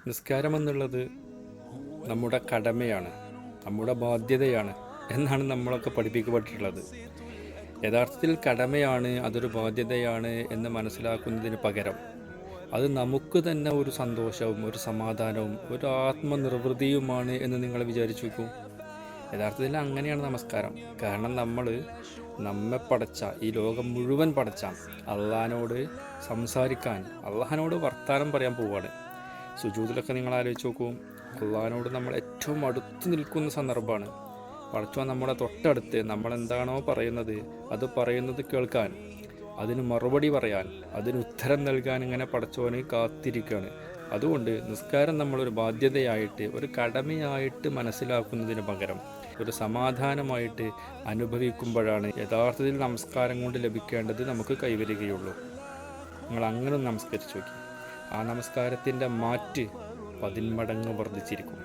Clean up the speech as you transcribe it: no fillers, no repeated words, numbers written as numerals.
നിസ്കാരമെന്നുള്ളത് നമ്മുടെ കടമയാണ്, നമ്മുടെ ബാധ്യതയാണ് എന്നാണ് നമ്മളൊക്കെ പഠിപ്പിക്കപ്പെട്ടിട്ടുള്ളത്. യഥാർത്ഥത്തിൽ കടമയാണ്, അതൊരു ബാധ്യതയാണ് എന്ന് മനസ്സിലാക്കുന്നതിന് പകരം അത് നമുക്ക് തന്നെ ഒരു സന്തോഷവും ഒരു സമാധാനവും ഒരു ആത്മനിർവൃതിയുമാണ് എന്ന് നിങ്ങൾ വിചാരിച്ചു നോക്കൂ. യഥാർത്ഥത്തിൽ അങ്ങനെയാണ് നമസ്കാരം. കാരണം നമ്മെ പടച്ച, ഈ ലോകം മുഴുവൻ പടച്ച അള്ളാഹിനോട് സംസാരിക്കാൻ, അള്ളാഹിനോട് വർത്താനം പറയാൻ പോവുകയാണ്. സുജൂദിലൊക്കെ നിങ്ങൾ ആലോചിച്ച് നോക്കൂ, അള്ളാഹിനോട് നമ്മൾ ഏറ്റവും അടുത്ത് നിൽക്കുന്ന സന്ദർഭമാണ്. പടച്ചോൻ നമ്മുടെ തൊട്ടടുത്ത് നമ്മളെന്താണോ പറയുന്നത് അത് പറയുന്നത് കേൾക്കാൻ, അതിന് മറുപടി പറയാൻ, അതിന് ഉത്തരം നൽകാൻ ഇങ്ങനെ പടച്ചോന് കാത്തിരിക്കുകയാണ്. അതുകൊണ്ട് നിസ്കാരം നമ്മളൊരു ബാധ്യതയായിട്ട്, ഒരു കടമയായിട്ട് മനസ്സിലാക്കുന്നതിന് പകരം ഒരു സമാധാനമായിട്ട് അനുഭവിക്കുമ്പോഴാണ് യഥാർത്ഥത്തിൽ നമസ്കാരം കൊണ്ട് ലഭിക്കേണ്ടത് നമുക്ക് കൈവരികയുള്ളൂ. നിങ്ങൾ അങ്ങനെ നമസ്കരിച്ച് നോക്കി, ആ നമസ്കാരത്തിൻ്റെ മാറ്റ് 10 മടങ്ങ് വർദ്ധിച്ചിരിക്കും.